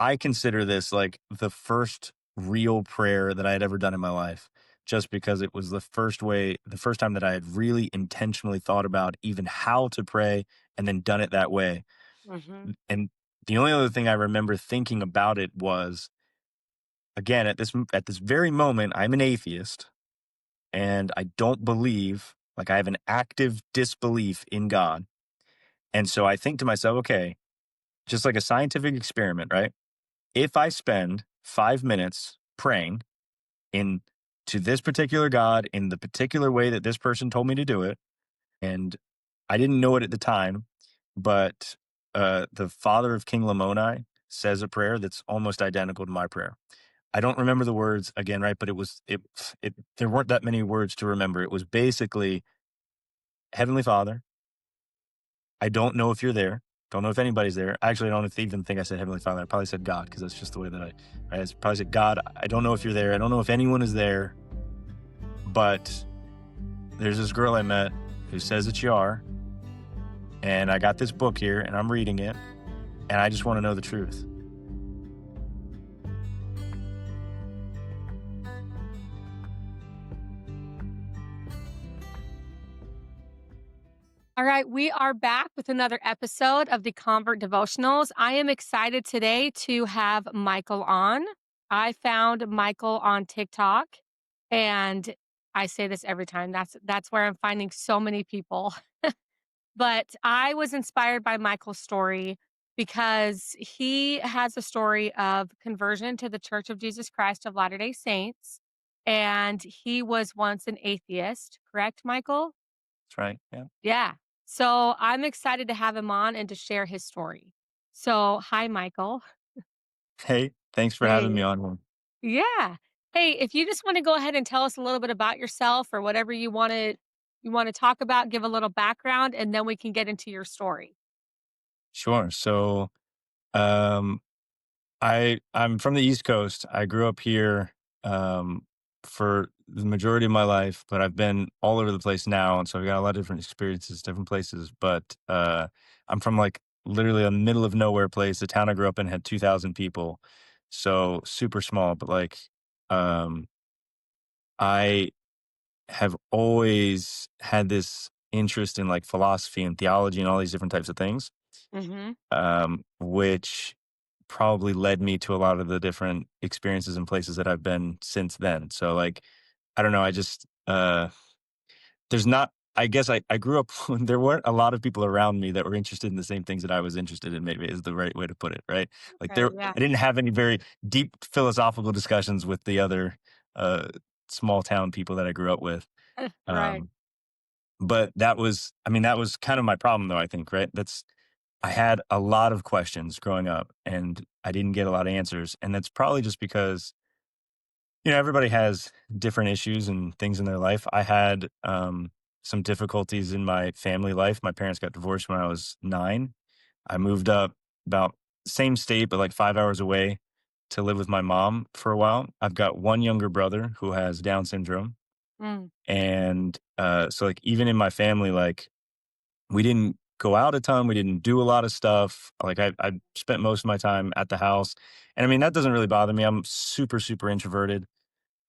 I consider this like the first real prayer that I had ever done in my life, just because it was the first time that I had really intentionally thought about even how to pray and then done it that way. Mhm. And the only other thing I remember thinking about it was, again, at this very moment, I'm an atheist and I don't believe, like I have an active disbelief in God. And so I think to myself, okay, just like a scientific experiment, right? If I spend 5 minutes praying in to this particular God in the particular way that this person told me to do it, and I didn't know it at the time, but the father of King Lamoni says a prayer that's almost identical to my prayer. I don't remember the words again, right? But it there weren't that many words to remember. It was basically, Heavenly Father, I don't know if you're there. Don't know if anybody's there. Actually, I don't even think I said Heavenly Father. I probably said God because that's just the way that I probably said God. I don't know if you're there. I don't know if anyone is there, but there's this girl I met who says that you are, and I got this book here and I'm reading it, and I just want to know the truth. All right, we are back with another episode of the Convert Devotionals. I am excited today to have Michael on. I found Michael on TikTok, and I say this every time. That's where I'm finding so many people. But I was inspired by Michael's story because he has a story of conversion to the Church of Jesus Christ of Latter-day Saints, and he was once an atheist, correct, Michael? That's right. Yeah. Yeah. So I'm excited to have him on and to share his story. So, hi, Michael. Hey, thanks for having me Hey. on. Yeah. Hey, if you just want to go ahead and tell us a little bit about yourself or whatever you want to talk about, give a little background, and then we can get into your story. Sure. So, um, I'm from the East Coast. I grew up here for the majority of my life, but I've been all over the place now, and so I've got a lot of different experiences, different places. But I'm from like literally a middle of nowhere place. The town I grew up in had 2,000 people, so super small. But like, um, I have always had this interest in like philosophy and theology and all these different types of things, Mhm. which probably led me to a lot of the different experiences and places that I've been since then. So like, I don't know, I just there's not I guess I grew up there weren't a lot of people around me that were interested in the same things that I was interested in, maybe is the right way to put it, right? Like Okay, there yeah. I didn't have any very deep philosophical discussions with the other uh small town people that I grew up with. Right. Um but that was kind of my problem though, I think, right? I had a lot of questions growing up and I didn't get a lot of answers. And that's probably just because, everybody has different issues and things in their life. I had some difficulties in my family life. My parents got divorced when I was 9. I moved up about same state, but like 5 hours away to live with my mom for a while. I've got one younger brother who has Down syndrome. Mm, And so, like, even in my family, like, we didn't go out a ton. We didn't do a lot of stuff. Like I spent most of my time at the house. And I mean, that doesn't really bother me. I'm super, super introverted.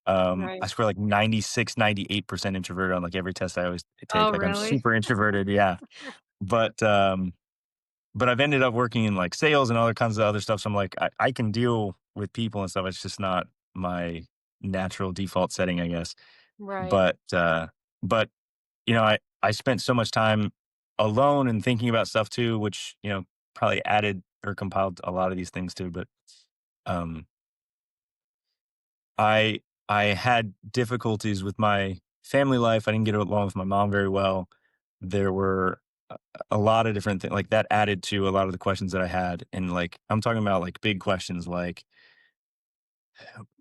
I right. score like 96, 98% introverted on like every test I always Oh, take. Like I'm really? super introverted. Yeah. But, um, but I've ended up working in like sales and other kinds of other stuff. So I'm like, I can deal with people and stuff. It's just not my natural default setting, I guess. Right. But, uh, but I spent so much time alone and thinking about stuff too, which, probably added or compiled a lot of these things too. But um, I I had difficulties with my family life. I didn't get along with my mom very well. There were a lot of different things like that added to a lot of the questions that I had. And like I'm talking about like big questions like,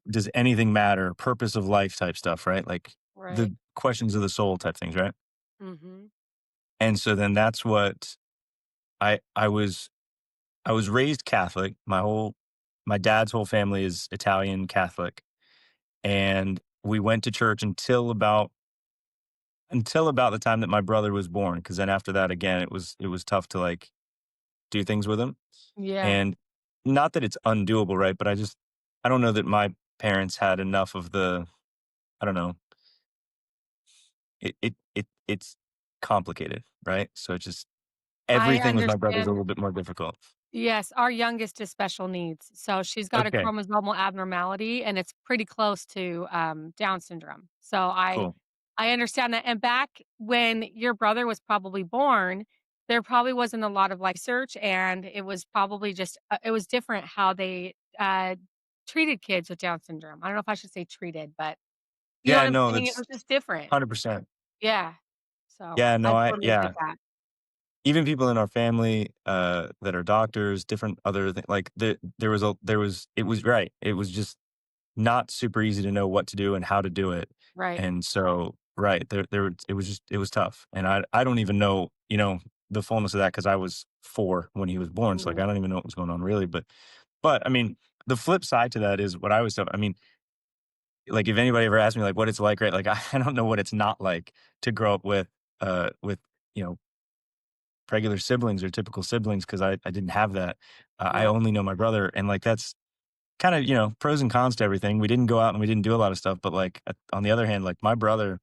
does anything matter? Purpose of life type stuff, right? Like Right. the questions of the soul type things, right? Mhm. And so then that's what I was raised Catholic. My dad's whole family is Italian Catholic, and we went to church until about the time that my brother was born. Because then after that, again, it was tough to like do things with him. Yeah. And not that it's undoable, right? But I don't know that my parents had enough of the, I don't know, it's complicated, right? So it's just I everything with my brother's a understand. little bit more difficult. Yes, our youngest is special needs, so she's got a Okay, chromosomal abnormality, and it's pretty close to, Down syndrome. So cool. I understand that, and back when your brother was probably born, there probably wasn't a lot of, like, research, and it was probably just, it was different how they, treated kids with Down syndrome. I don't know if I should say treated, but you know what Yeah, I'm no, saying? It that's was just different. 100%. Yeah. So, Yeah, I no, totally get that. even people in our family, that are doctors, different other like, it was right. It was just not super easy to know what to do and how to do it. Right. And so, right, it was just it was tough. And I don't even know, the fullness of that because I was 4 when he was born, so, like, Mhm. I don't even know what was going on really, but, I mean, the flip side to that is what I always tell I mean, like, if anybody ever asks me, like, what it's like, right, like, I don't know what it's not like to grow up with, you know, regular siblings or typical siblings because I didn't have that. I Yep. only know my brother, and, like, that's kinda, pros and cons to everything. We didn't go out and we didn't do a lot of stuff, but, like, on the other hand, like, my brother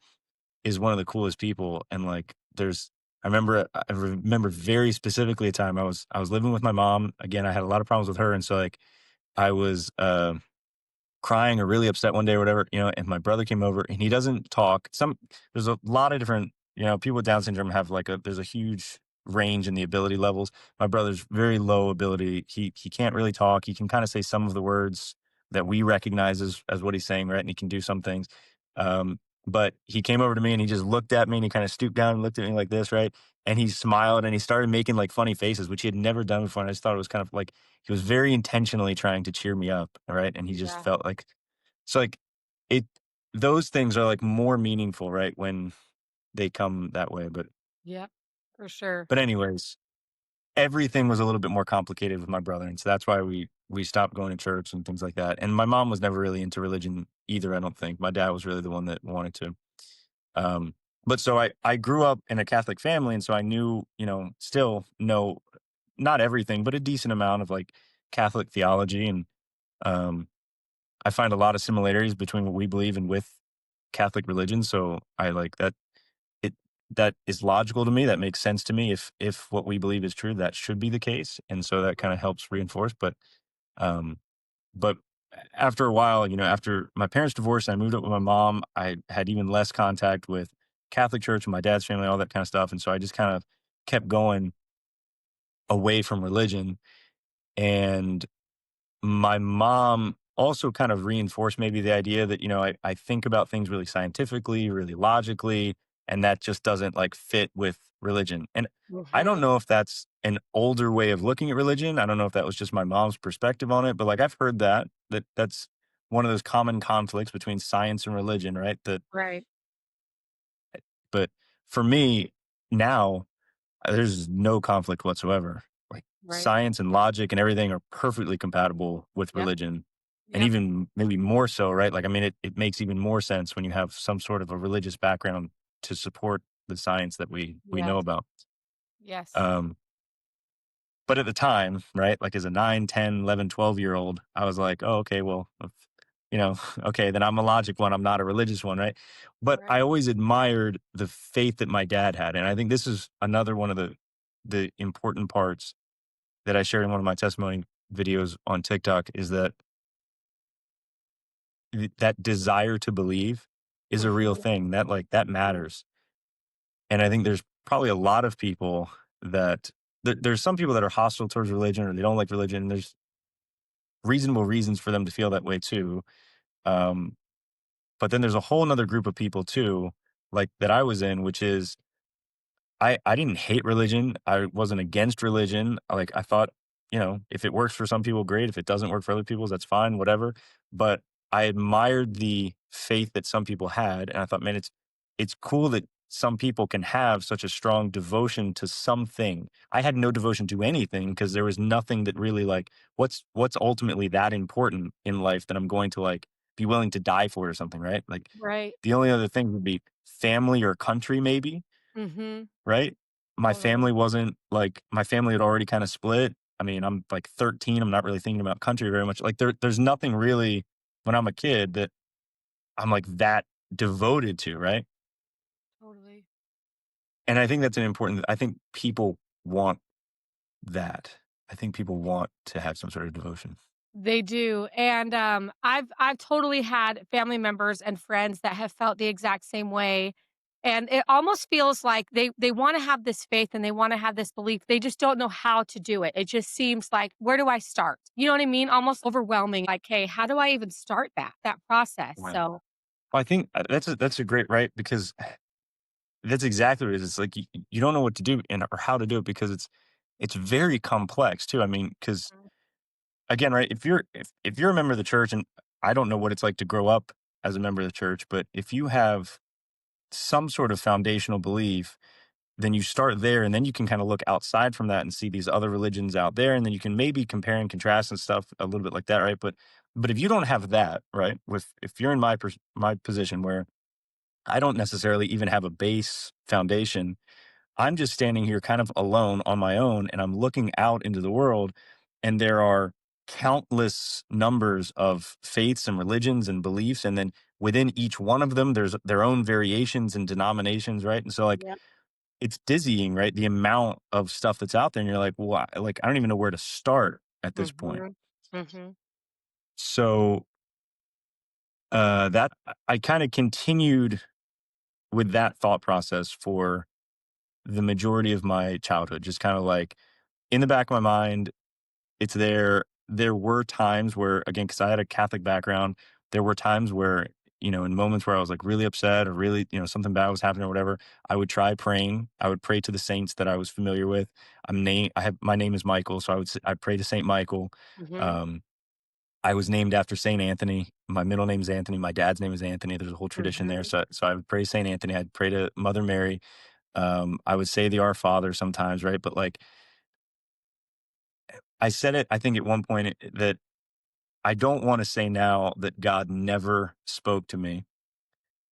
is one of the coolest people, and, like, I remember very specifically a time I was living with my mom. Again, I had a lot of problems with her, and so, like, I was, crying or really upset one day or whatever, and my brother came over and he doesn't talk. There's a lot of different, people with Down syndrome have there's a huge range in the ability levels. My brother's very low ability. He can't really talk. He can kind of say some of the words that we recognize as what he's saying, right? And he can do some things. Um, but he came over to me and he just looked at me and he kind of stooped down and looked at me like this, right? And he smiled and he started making like funny faces, which he had never done before. And I just thought it was kind of like he was very intentionally trying to cheer me up, right? And he just Yeah. felt like so like it those things are like more meaningful, right, when they come that way. But Yep. For sure. anyways, everything was a little bit more complicated with my brother. And so that's why we stopped going to church and things like that. And my mom was never really into religion either, I don't think. My dad was really the one that wanted to. Um but so I grew up in a Catholic family and so I knew, still know not everything, but a decent amount of like Catholic theology and um I find a lot of similarities between what we believe and with Catholic religion, so I like that it that is logical to me, that makes sense to me. If what we believe is true, that should be the case, and so that kinda helps reinforce, um, but after a while, after my parents divorced and I moved up with my mom, I had even less contact with Catholic church and my dad's family, all that kinda stuff, and so I just kind of kept going away from religion, and my mom also kind of reinforced maybe the idea that, I think about things really scientifically, really logically, and that just doesn't like fit with religion. And I don't Mhm. know if that's an older way of looking at religion. I don't know if that was just my mom's perspective on it, but like I've heard that's one of those common conflicts between science and religion, right? Right. But for me now, there's no conflict whatsoever. Like, Right. science and logic and everything are perfectly compatible with Yep. religion, and Yep. even maybe more so, right? Like, I mean, it makes even more sense when you have some sort of a religious background to support the science that we know Yes. about. Yes. Um, but at the time, right, like, as a 9, 10, 11, 12-year-old, I was like, "Oh, okay, well, okay, then I'm a logic one, I'm not a religious one," right? But I Right. always admired the faith that my dad had, and I think this is another one of the important parts that I shared in one of my testimony videos on TikTok is that that desire to believe is a real Mhm. thing. That Mhm. matters. And I think there's probably a lot of people that there's some people that are hostile towards religion or they don't like religion. There's reasonable reasons for them to feel that way too. Um, but then there's a whole nother group of people too, like that I was in, which is I didn't hate religion. I wasn't against religion. Like, I thought, if it works for some people, great. If it doesn't work for other people, that's fine, whatever. But I admired the faith that some people had, and I thought, man, it's cool that some people can have such a strong devotion to something. I had no devotion to anything because there was nothing that really like what's ultimately that important in life that I'm going to like be willing to die for or something, right? Like Right. the only other thing would be family or country, maybe. Mhm. Right? Totally. My family had already kinda split, I mean, I'm like 13. I'm not really thinking about country very much. Like there's nothing really when I'm a kid that I'm like that devoted to, right? Totally. And I think that's an important. I think people want that. I think people want to have some sort of devotion. They do, and, I've totally had family members and friends that have felt the exact same way, and it almost feels like they wanna have this faith and they wanna have this belief, they just don't know how to do it. It just seems like, "Where do I start?" You know what I mean? Almost overwhelming, like, "Hey, how do I even start that process?" Right. So Well, I think that's a great right because that's exactly what it is. It's like you don't know what to do and or how to do it because it's very complex too. I mean, because Mhm. again, right, if you're a member of the church, and I don't know what it's like to grow up as a member of the church, but if you have some sort of foundational belief, then you start there and then you can kind of look outside from that and see these other religions out there and then you can maybe compare and contrast and stuff a little bit like that, right? But if you don't have that, right, with if you're in my position where I don't necessarily even have a base foundation, I'm just standing here kind of alone on my own and I'm looking out into the world and there are countless numbers of faiths and religions and beliefs and then within each one of them there's their own variations and denominations, right? And so like Yep. it's dizzying, right? The amount of stuff that's out there and you're like, well, like I don't even know where to start at this point. Mhm. Mhm. So that I kind of continued with that thought process for the majority of my childhood, just kind of like in the back of my mind, it's there. There were times where, again, because I had a Catholic background, there were times where, in moments where I was like really upset or really, something bad was happening or whatever, I would try praying. I would pray to the saints that I was familiar with. I have my name is Michael, so I pray to Saint Michael. Mhm. Um, I was named after Saint Anthony. My middle name is Anthony. My dad's name is Anthony. There's a whole tradition there. Mhm. So I would pray to Saint Anthony. I'd pray to Mother Mary. I would say the Our Father sometimes, right? But like I said it, I think at one point that I don't want to say now that God never spoke to me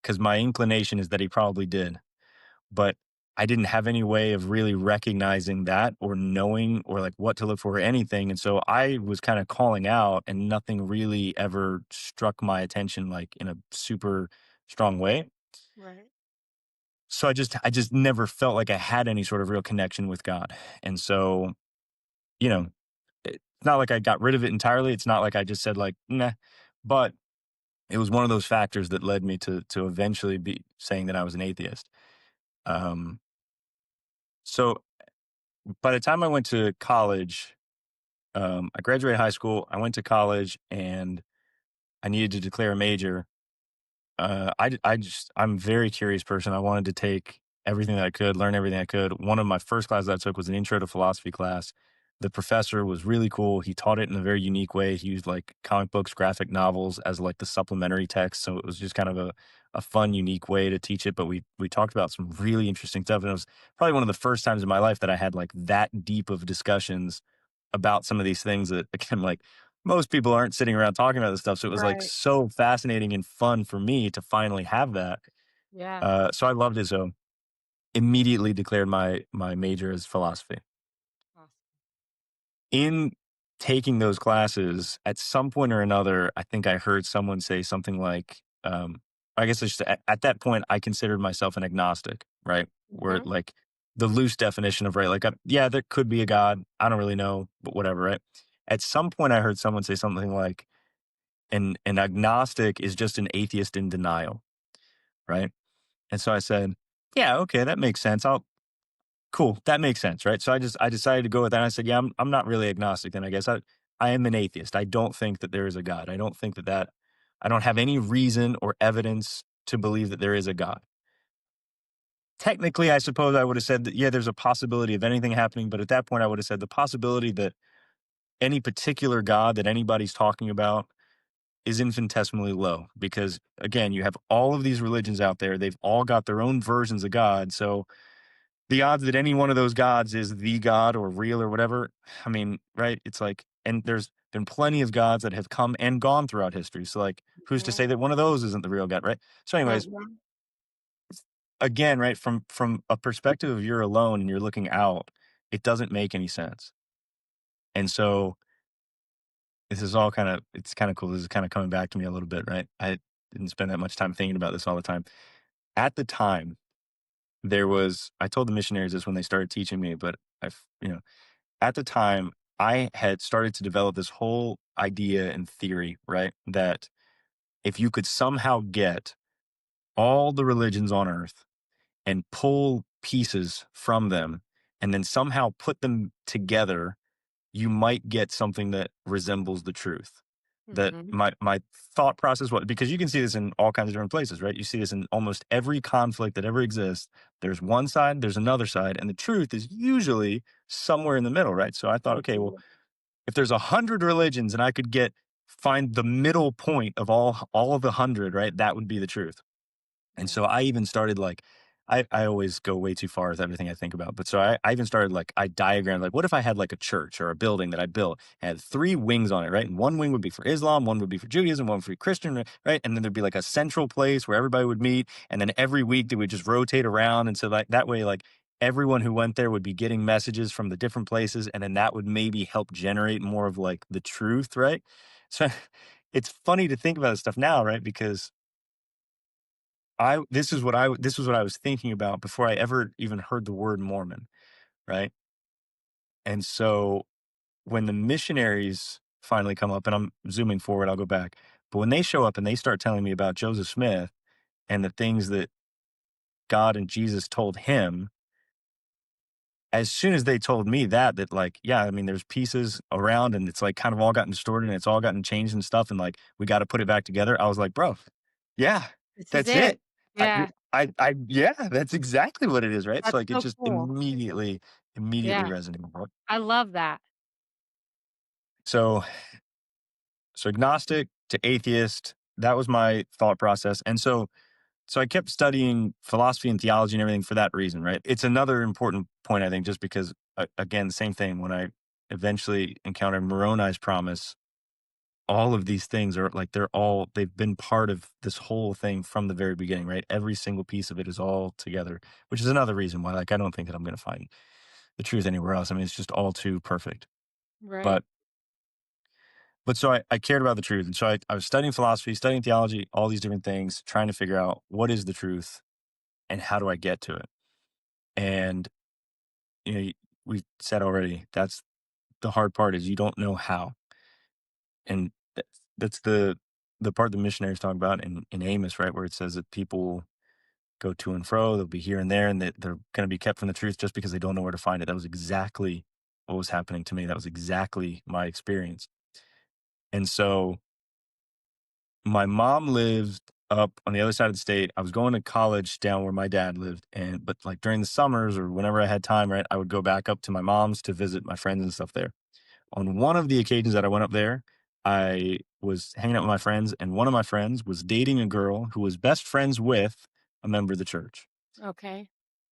because my inclination is that he probably did. But I didn't have any way of really recognizing that or knowing or like what to look for or anything. And so I was kind of calling out and nothing really ever struck my attention like in a super strong way. Right. So I just never felt like I had any sort of real connection with God. And so, you know, it's not like I got rid of it entirely. It's not like I just said like, nah, but it was one of those factors that led me to eventually be saying that I was an atheist. Um, so by the time I went to college, I graduated high school. I went to college and I needed to declare a major. I'm a very curious person. I wanted to take everything that I could, learn everything I could. One of my first classes I took was an intro to philosophy class. The professor was really cool. He taught it in a very unique way. He used like comic books, graphic novels as like the supplementary text. So it was just kind of a fun, unique way to teach it. But we talked about some really interesting stuff. And it was probably one of the first times in my life that I had like that deep of discussions about some of these things that again, like most people aren't sitting around talking about this stuff. So it was like Right. so fascinating and fun for me to finally have that. Yeah. So I loved it. So immediately declared my major as philosophy. Awesome. In taking those classes, at some point or another, I think I heard someone say something like, I guess it's just, at that point, I considered myself an agnostic, right? Where Mhm. like the loose definition of right, like, yeah, there could be a God. I don't really know, but whatever, right? At some point, I heard someone say something like, an agnostic is just an atheist in denial, right? And so I said, yeah, okay, that makes sense. Cool, that makes sense, right? So I decided to go with that. I said, yeah, I'm not really agnostic. Then I guess I am an atheist. I don't think that there is a God. I don't think that I don't have any reason or evidence to believe that there is a God. Technically, I suppose I would have said that yeah, there's a possibility of anything happening, but at that point, I would have said the possibility that any particular God that anybody's talking about is infinitesimally low because again, you have all of these religions out there. They've all got their own versions of God. So the odds that any one of those gods is the God or real or whatever, I mean, right? It's like, and there's been plenty of gods that have come and gone throughout history. So, like, who's to say Mhm. that one of those isn't the real God, right? So, anyways, Mhm. again, right from a perspective of you're alone and you're looking out, it doesn't make any sense. And so this is all kind of it's kind of cool. This is kind of coming back to me a little bit, right? I didn't spend that much time thinking about this all the time. At the time, I told the missionaries this when they started teaching me, but at the time, I had started to develop this whole idea and theory, right? That if you could somehow get all the religions on earth and pull pieces from them and then somehow put them together, you might get something that resembles the truth. That Mhm. my thought process was, because you can see this in all kinds of different places, right? You see this in almost every conflict that ever exists. There's one side, there's another side, and the truth is usually somewhere in the middle, right? So I thought, okay, well, Mhm. if there's 100 religions and I could find the middle point of all of the 100, right? That would be the truth. And so Right. I even started like, I always go way too far with everything I think about. But so I even started like, I diagrammed like, what if I had like a church or a building that I built, had three wings on it, right? And one wing would be for Islam, one would be for Judaism, one for Christian, right? And then there'd be like a central place where everybody would meet. And then every week they would just rotate around. And so like that way, like everyone who went there would be getting messages from the different places. And then that would maybe help generate more of like the truth, right? So it's funny to think about this stuff now, right? Because this was what I was thinking about before I ever even heard the word Mormon, right? And so when the missionaries finally come up, and I'm zooming forward, I'll go back. But when they show up and they start telling me about Joseph Smith and the things that God and Jesus told him, as soon as they told me that like, yeah, I mean, there's pieces around and it's like kind of all gotten distorted and it's all gotten changed and stuff. And like, we got to put it back together. I was like, bro, yeah, This is that's it. it. Yeah. Yeah, that's exactly what it is. Right. So That's like, it so just cool. immediately Yeah. resonated. Right? I love that. So, so agnostic to atheist, that was my thought process. And so I kept studying philosophy and theology and everything for that reason, right? It's another important point, I think, just because, again, same thing. When I eventually encountered Moroni's promise, all of these things are like they've been part of this whole thing from the very beginning, right? Every single piece of it is all together, which is another reason why, like, I don't think that I'm going to find the truth anywhere else. I mean, it's just all too perfect. Right. But so I cared about the truth, and so I was studying philosophy, studying theology, all these different things, trying to figure out what is the truth and how do I get to it. And you know, we said already, that's the hard part is you don't know how. And that's the part the missionaries talk about in Amos, right? Where it says that people go to and fro, they'll be here and there, and that they're going to be kept from the truth just because they don't know where to find it. That was exactly what was happening to me. That was exactly my experience. And so my mom lived up on the other side of the state. I was going to college down where my dad lived. But like during the summers or whenever I had time, right, I would go back up to my mom's to visit my friends and stuff there. On one of the occasions that I went up there, I was hanging out with my friends, and one of my friends was dating a girl who was best friends with a member of the church. Okay.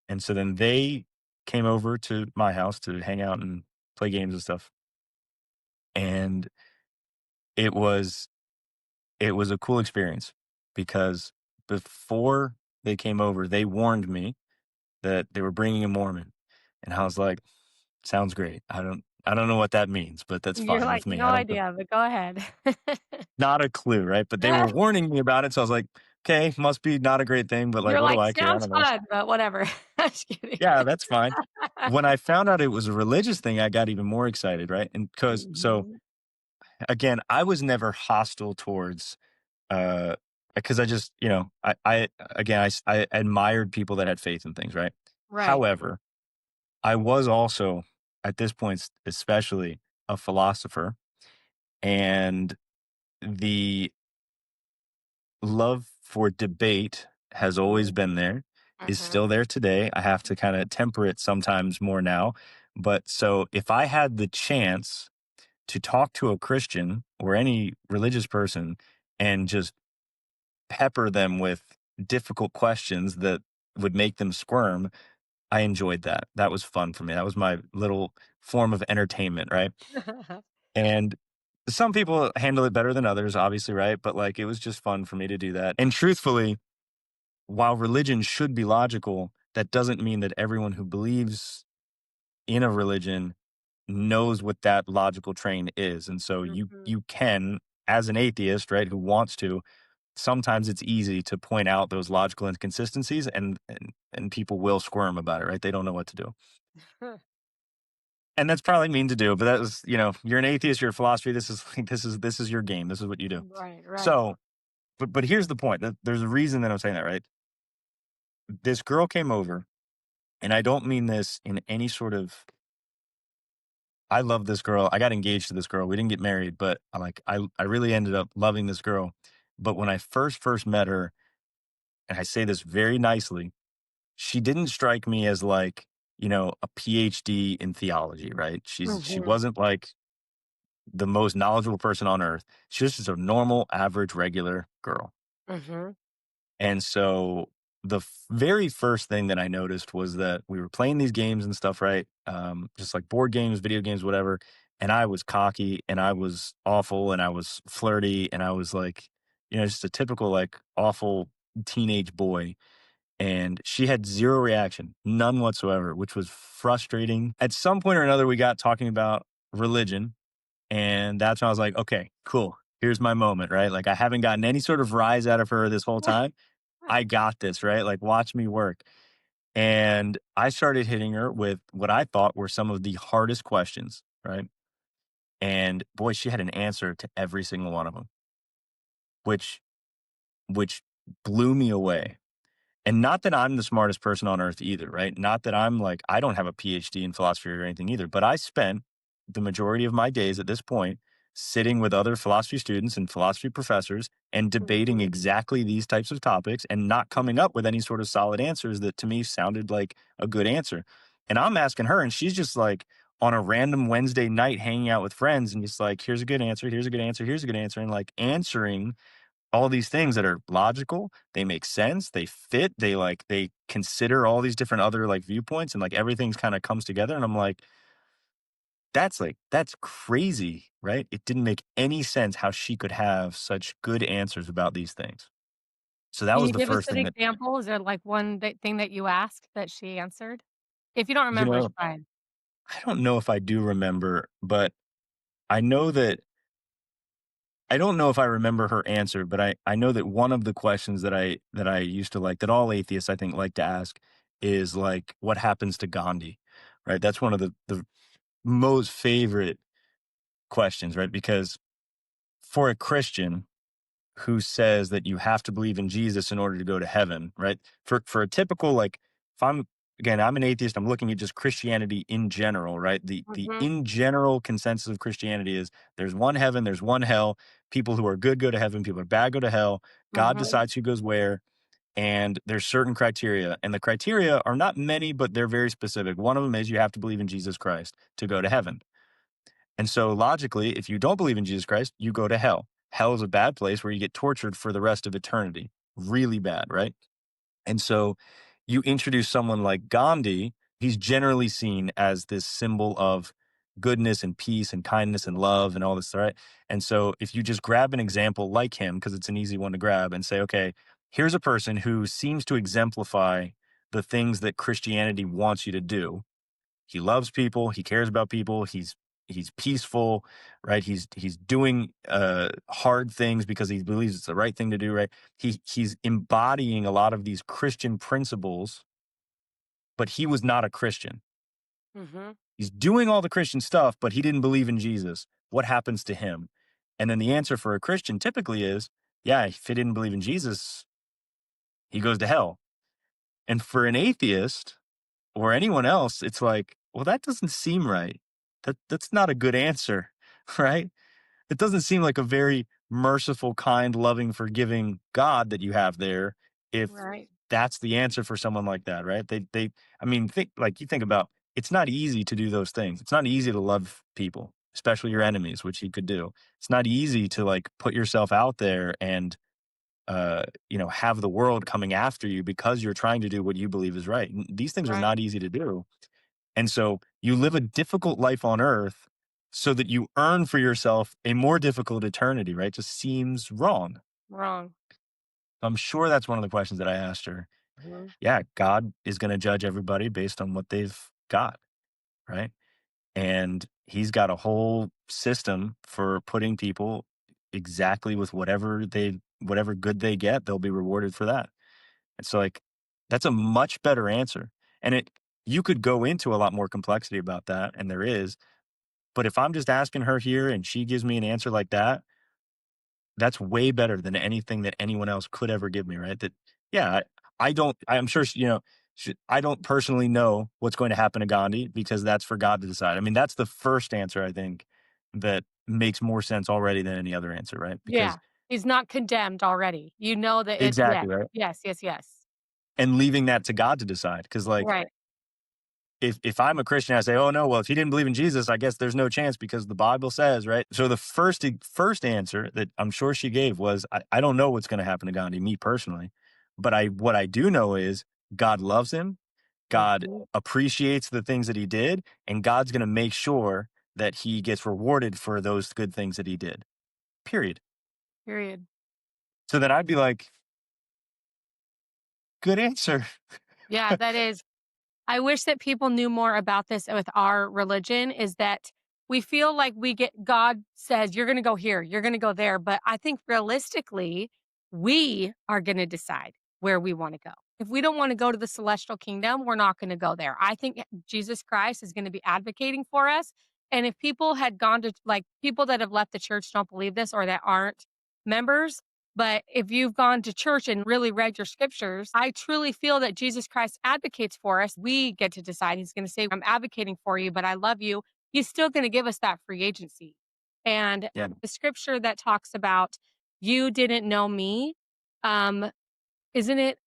And so then they came over to my house to hang out and play games and stuff. And it was a cool experience because before they came over, they warned me that they were bringing a Mormon, and I was like, "Sounds great. I don't know what that means, but that's You're fine like, with me. "No I don't idea, but go ahead." not a clue, right?" But they were warning me about it, so I was like, "Okay, must be not a great thing, but like, You're what do like, I care? I "Sounds don't know." fun, but whatever." Just kidding. Yeah, that's fine. When I found out it was a religious thing, I got even more excited, right? And Mhm. again, I was never hostile towards uh because I just, I again, I admired people that had faith in things, right? Right. However, I was also at this point especially a philosopher, and the love for debate has always Mhm. been there, is Mhm. still there today. I have to kind of temper it sometimes more now. But so if I had the chance to talk to a Christian or any religious person and just pepper them with difficult questions that would make them squirm, I enjoyed that. That was fun for me. That was my little form of entertainment, right? And some people handle it better than others, obviously, right? But like it was just fun for me to do that. And truthfully, while religion should be logical, that doesn't mean that everyone who believes in a religion knows what that logical train is. And so Mhm. you can, as an atheist, right, who wants to, sometimes it's easy to point out those logical inconsistencies, and people will squirm about it, right? They don't know what to do. And that's probably mean to do, but that was, you're an atheist, you're a philosophy. This is like this is your game. This is what you do. Right, right. So, but here's the point. There's a reason that I'm saying that, right? This girl came over, and I don't mean this in any sort of. I love this girl. I got engaged to this girl. We didn't get married, but I really ended up loving this girl. But when I first met her, and I say this very nicely, she didn't strike me as like, a PhD in theology, right? She Mhm, wasn't like the most knowledgeable person on earth. She was just a normal, average, regular girl. mhm, And so the very first thing that I noticed was that we were playing these games and stuff, right? Just like board games, video games, whatever. And I was cocky and I was awful and I was flirty and I was like, just a typical like awful teenage boy. And she had zero reaction, none whatsoever, which was frustrating. At some point or another, we got talking about religion. And that's when I was like, okay, cool. Here's my moment, right? Like, I haven't gotten any sort of rise out of her this whole time. I got this, right? Like, watch me work. And I started hitting her with what I thought were some of the hardest questions, right? And boy, she had an answer to every single one of them, which which blew me away. And not that I'm the smartest person on earth either, right? Not that I'm like, I don't have a PhD in philosophy or anything either, but I spent the majority of my days at this point sitting with other philosophy students and philosophy professors and debating mhm. exactly these types of topics and not coming up with any sort of solid answers that to me sounded like a good answer. And I'm asking her, and she's just like on a random Wednesday night hanging out with friends and just like, here's a good answer, here's a good answer, here's a good answer, and like answering all these things that are logical, they make sense, they fit, they consider all these different other like viewpoints and like everything's kind of comes together. And I'm like, that's crazy, right? It didn't make any sense how she could have such good answers about these things. So that Can was you the give us first an thing that, example? Is there, like, one thing that you asked that she answered? If you don't you remember, it's know, fine. I don't know if I do remember, but I know that I don't know if I remember her answer, but I know that one of the questions that I used to like that all atheists I think like to ask is like what happens to Gandhi, right? That's one of the most favorite questions, right? Because for a Christian who says that you have to believe in Jesus in order to go to heaven, right? For a typical like if I'm again, I'm an atheist, I'm looking at just Christianity in general, right? The Mhm, in general consensus of Christianity is there's one heaven, there's one hell. People who are good go to heaven, people who are bad go to hell. God mhm, decides who goes where, and there's certain criteria. And the criteria are not many, but they're very specific. One of them is you have to believe in Jesus Christ to go to heaven. And so logically, if you don't believe in Jesus Christ, you go to hell. Hell is a bad place where you get tortured for the rest of eternity. Really bad, right? And so you introduce someone like Gandhi, he's generally seen as this symbol of goodness and peace and kindness and love and all this, right? And so if you just grab an example like him, because it's an easy one to grab and say, okay, here's a person who seems to exemplify the things that Christianity wants you to do. He loves people. He cares about people. He's peaceful, right? He's doing hard things because he believes it's the right thing to do, right? He's embodying a lot of these Christian principles, but he was not a Christian. mhm. He's doing all the Christian stuff, but he didn't believe in Jesus. What happens to him? And then the answer for a Christian typically is, yeah, if he didn't believe in Jesus, he goes to hell. And for an atheist, or anyone else, it's like, well, that doesn't seem right. That's not a good answer, right? It doesn't seem like a very merciful, kind, loving, forgiving God that you have there if Right, that's the answer for someone like that, right? They I mean, you think about it's not easy to do those things. It's not easy to love people, especially your right, enemies, which he could do. It's not easy to like put yourself out there and have the world coming after you because you're trying to do what you believe is right. These things are right. not easy to do. And so you live a difficult life on earth so that you earn for yourself a more difficult eternity, right? Just seems wrong. Wrong. I'm sure that's one of the questions that I asked her. Mhm. Yeah, God is going to judge everybody based on what they've got, right? and he's got a whole system for putting people exactly with whatever good they get, they'll be rewarded for that. And so, like, that's a much better answer. And you could go into a lot more complexity about that, and there is. But if I'm just asking her here and she gives me an answer like that, that's way better than anything that anyone else could ever give me, right? That, yeah, I'm sure, I don't personally know what's going to happen to Gandhi because that's for God to decide. I mean, that's the first answer, I think, that makes more sense already than any other answer, right? Yeah. Because He's not condemned already. You know that it yes. exactly, right? Yes, yes, yes. And leaving that to God to decide. Because, like, Right. if I'm a Christian, I say, "Oh no, well, if he didn't believe in Jesus, I guess there's no chance because the Bible says," right? So the first answer that I'm sure she gave was, I don't know what's going to happen to Gandhi, me personally, but I what I do know is God loves him, God Mhm. appreciates the things that he did, and God's going to make sure that he gets rewarded for those good things that he did. Period. Period. So then I'd be like, good answer. Yeah, that is I wish that people knew more about this with our religion is that we feel like we get God says, you're going to go here, you're going to go there. But I think realistically, we are going to decide where we want to go. If we don't want to go to the celestial kingdom, we're not going to go there. I think Jesus Christ is going to be advocating for us. And if people had gone to, like, people that have left the church don't believe this or that aren't members, but if you've gone to church and really read your scriptures, I truly feel that Jesus Christ advocates for us. We get to decide. He's going to say, I'm advocating for you, but I love you. He's still going to give us that free agency. And Yeah. the scripture that talks about you didn't know me, um, isn't it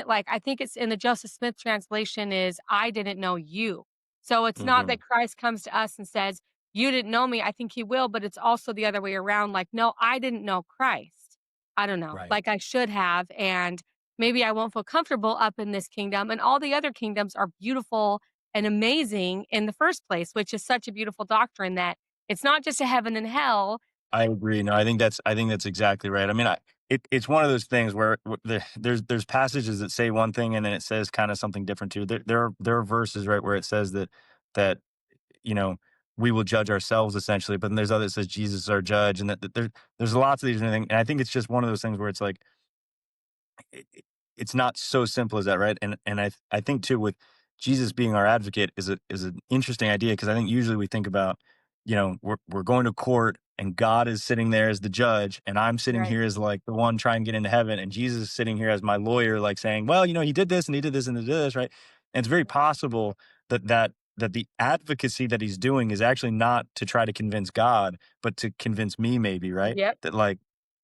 like, I think it's in the Joseph Smith translation is, I didn't know you. So it's not Hmm. that Christ comes to us and says, you didn't know me. I think he will, but it's also the other way around. Like, no, I didn't know Christ. I don't know, Right. like I should have. And maybe I won't feel comfortable up in this kingdom. And all the other kingdoms are beautiful and amazing in the first place, which is such a beautiful doctrine that it's not just a heaven and hell. I agree. No, I think that's exactly right. I mean, it's one of those things where there's passages that say one thing and then it says kind of something different too. There are verses, right, where it says that you know we will judge ourselves essentially, but then there's others that says Jesus is our judge, and there's lots of these things. And I think it's just one of those things where it's like it's not so simple as that, right? And I think too, with Jesus being our advocate is an interesting idea, because I think usually we think about, we're going to court and God is sitting there as the judge and I'm sitting Right. here as like the one trying to get into heaven, and Jesus is sitting here as my lawyer, like saying, well, he did this and he did this and he did this, right? And it's very possible that the advocacy that he's doing is actually not to try to convince God, but to convince me, maybe, right? Yep. That, like,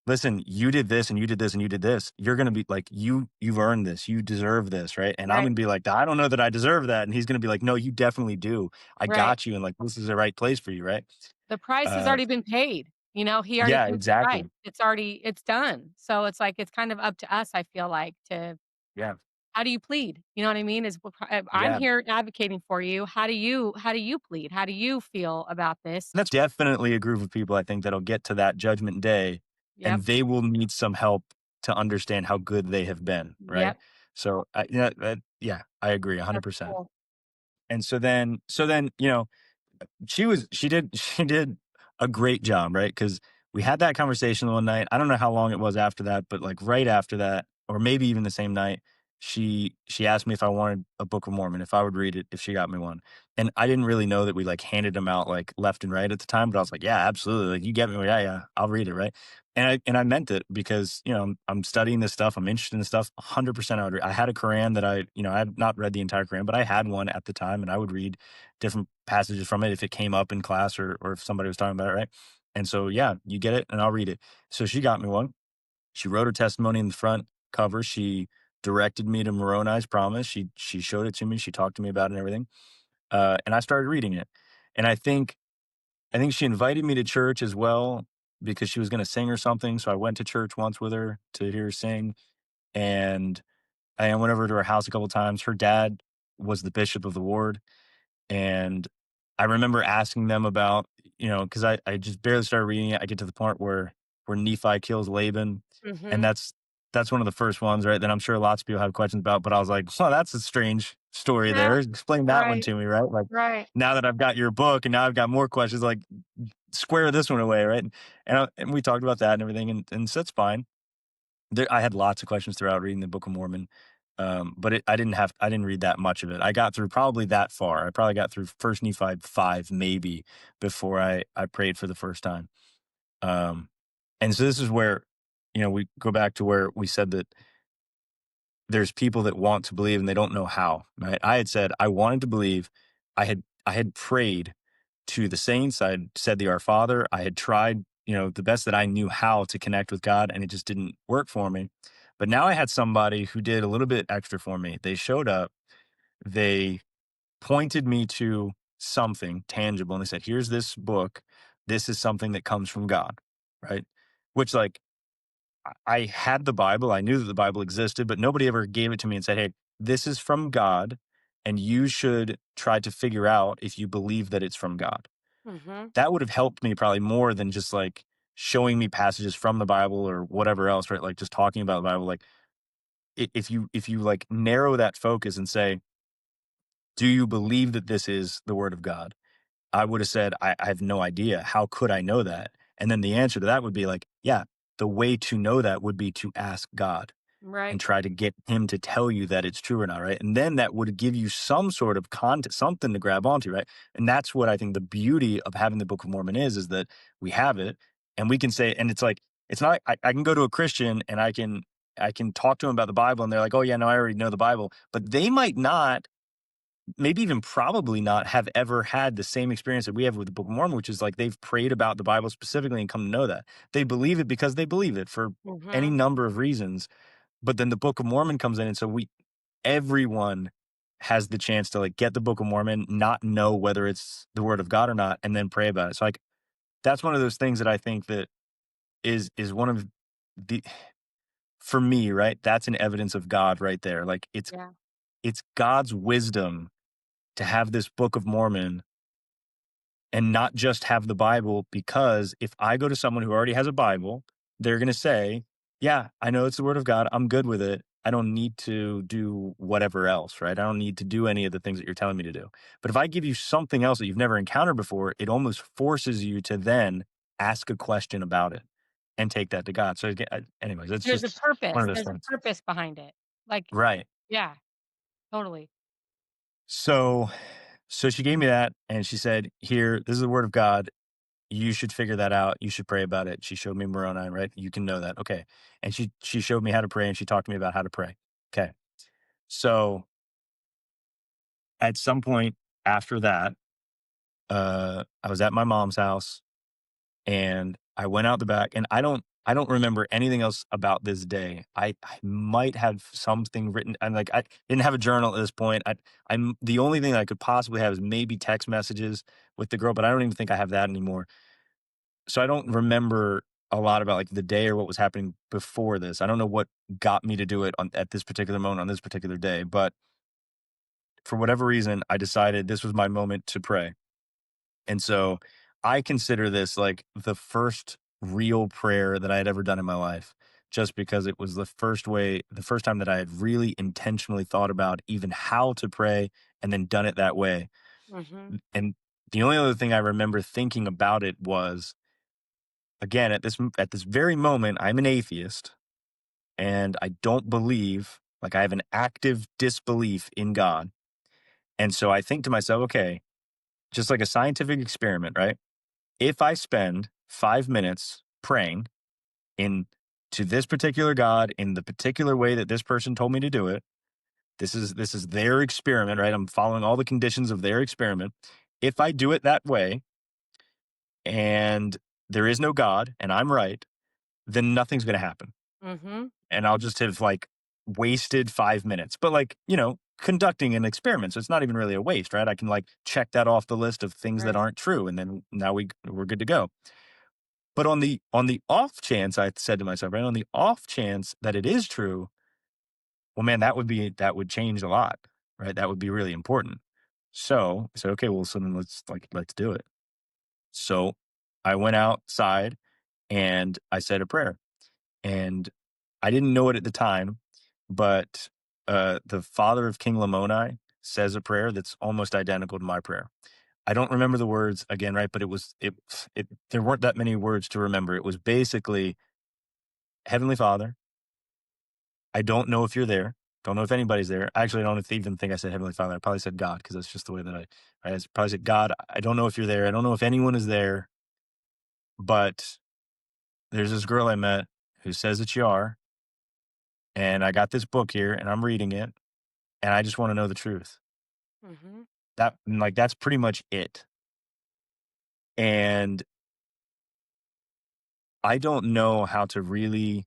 listen, you did this and you did this and you did this. You're going to be like, you've earned this. You deserve this, right? And I'm Right. going to be like, I don't know that I deserve that. And he's going to be like, no, you definitely do. I Right. got you. And, like, this is the right place for you, right? The price has Uh, already been paid. He already yeah, paid the price. exactly. It's done. So it's like, it's kind of up to us, I feel like, to Yeah. how do you plead? You know what I mean? I'm Yeah. here advocating for you. How do you plead? How do you feel about this? That's definitely a group of people, I think, that'll get to that judgment day, Yep. and they will need some help to understand how good they have been, right? Yep. So, yeah, I agree That's 100%. cool. And so then, she did a great job, right? Because we had that conversation one night. I don't know how long it was after that, but, like, right after that, or maybe even the same night, she asked me if I wanted a Book of Mormon, if I would read it if she got me one. And I didn't really know that we, like, handed them out, like, left and right at the time, but I was like, yeah, absolutely. Like, you get me, yeah, yeah, I'll read it, right? And I meant it because, I'm studying this stuff, I'm interested in this stuff. 100% I would read. I had a Quran that I had not read the entire Quran, but I had one at the time, and I would read different passages from it if it came up in class, or if somebody was talking about it, right? And so, yeah, you get it and I'll read it. So she got me one. She wrote her testimony in the front cover. She directed me to Moroni's Promise. She showed it to me. She talked to me about it and everything. And I started reading it. And I think she invited me to church as well because she was going to sing or something. So I went to church once with her to hear her sing. And I went over to her house a couple times. Her dad was the bishop of the ward, and I remember asking them about, because I just barely started reading it. I get to the part where Nephi kills Laban, and Mhm. that's that's one of the first ones, right? That I'm sure lots of people have questions about, but I was like, "Oh, that's a strange story Yeah, there. Explain that one right, to me," right? Like, right. now that I've got your book and now I've got more questions, like, square this one away, right? And we talked about that and everything, and so that's fine. I had lots of questions throughout reading the Book of Mormon, but I didn't read that much of it. I got through probably that far. I probably got through First Nephi 5 maybe before I prayed for the first time. Um, and so this is where, we go back to where we said that there's people that want to believe and they don't know how, right? I had said I wanted to believe. I had prayed to the saints. I had said the Our Father. I had tried, the best that I knew how to connect with God, and it just didn't work for me. But now I had somebody who did a little bit extra for me. They showed up, they pointed me to something tangible, and they said, "Here's this book. This is something that comes from God," right? Which, like, I had the Bible. I knew that the Bible existed, but nobody ever gave it to me and said, "Hey, this is from God, and you should try to figure out if you believe that it's from God." Mhm. That would have helped me probably more than just like showing me passages from the Bible or whatever else, right? Like just talking about the Bible. Like, if you like narrow that focus and say, "Do you believe that this is the Word of God?" I would have said, I have no idea. How could I know that? And then the answer to that would be like, yeah, the way to know that would be to ask God and Right. try to get him to tell you that it's true or not, right? And then that would give you some sort of content, something to grab onto, right? And that's what I think the beauty of having the Book of Mormon is that we have it and we can say, and it's like, it's not, I can go to a Christian and I can talk to them about the Bible and they're like, "Oh yeah, no, I already know the Bible," but they might not, maybe even probably not have ever had the same experience that we have with the Book of Mormon, which is like they've prayed about the Bible specifically and come to know that. They believe it because they believe it for any Mhm. number of reasons. But then the Book of Mormon comes in, and so everyone has the chance to like get the Book of Mormon, not know whether it's the word of God or not, and then pray about it. So like that's one of those things that I think that is one of the, for me, right? That's an evidence of God right there. Like Yeah. it's God's wisdom to have this Book of Mormon and not just have the Bible, because if I go to someone who already has a Bible, they're going to say, "Yeah, I know it's the word of God. I'm good with it. I don't need to do whatever else, right? I don't need to do any of the things that you're telling me to do." But if I give you something else that you've never encountered before, it almost forces you to then ask a question about it and take that to God. So, anyways, it's There's a just one purpose. of those There's a things. purpose behind it. Like, Right. yeah, totally. So, so she gave me that and she said, "Here, this is the word of God. You should figure that out. You should pray about it." She showed me Moroni, right? You can know that. Okay. And she showed me how to pray and she talked to me about how to pray. Okay. So at some point after that, I was at my mom's house and I went out the back, and I don't remember anything else about this day. I might have something written. I'm like, I didn't have a journal at this point. I'm the only thing I could possibly have is maybe text messages with the girl, but I don't even think I have that anymore. So I don't remember a lot about like the day or what was happening before this. I don't know what got me to do it at this particular moment on this particular day, but for whatever reason, I decided this was my moment to pray. And so I consider this like the first real prayer that I had ever done in my life, just because it was the first time that I had really intentionally thought about even how to pray and then done it that way. Mhm. And the only other thing I remember thinking about it was, again, at this very moment, I'm an atheist and I don't believe, like I have an active disbelief in God. And so I think to myself, okay, just like a scientific experiment, right? If I spend 5 minutes praying in to this particular God in the particular way that this person told me to do it, this is their experiment, right? I'm following all the conditions of their experiment. If I do it that way and there is no God and I'm right, then nothing's going to happen. Mhm. And I'll just have like wasted 5 minutes. But like, conducting an experiment. So it's not even really a waste, right? I can like check that off the list of things that Right. aren't true. And then now we're good to go. But on the off chance, I said to myself, right, on the off chance that it is true, well, man, that would change a lot, right? That would be really important. So I said, okay, well, so then let's do it. So I went outside and I said a prayer. And I didn't know it at the time, but the father of King Lamoni says a prayer that's almost identical to my prayer. I don't remember the words again, right? But it there weren't that many words to remember. It was basically, Heavenly Father, I don't know if you're there. Don't know if anybody's there. Actually, I don't even think I said Heavenly Father. I probably said God, because that's just the way that I probably said, God, I don't know if you're there. I don't know if anyone is there, but there's this girl I met who says that you are. And I got this book here and I'm reading it and I just want to know the truth. Mhm. That's pretty much it. And I don't know how to really,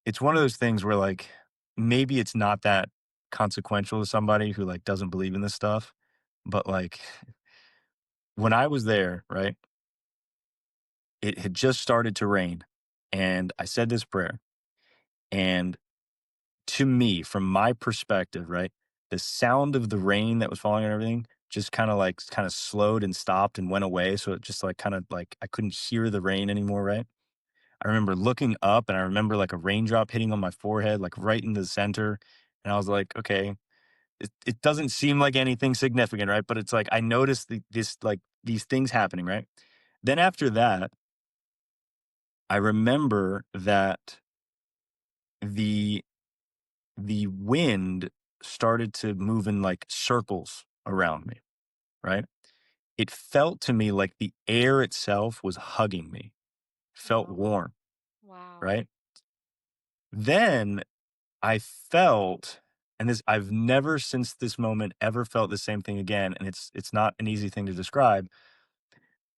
it's one of those things where like maybe it's not that consequential to somebody who like doesn't believe in this stuff, but like when I was there, right, it had just started to rain and I said this prayer. And to me, from my perspective, right, the sound of the rain that was falling and everything just kind of slowed and stopped and went away. So it just like kind of like I couldn't hear the rain anymore, right? I remember looking up and I remember like a raindrop hitting on my forehead, like right in the center. And I was like, okay, it doesn't seem like anything significant, right? But it's like I noticed this like these things happening, right? Then after that, I remember that the the wind started to move in like circles around me, right? It felt to me like the air itself was hugging me, felt Oh, warm, wow. right? Then I felt, and this I've never since this moment ever felt the same thing again, and it's not an easy thing to describe,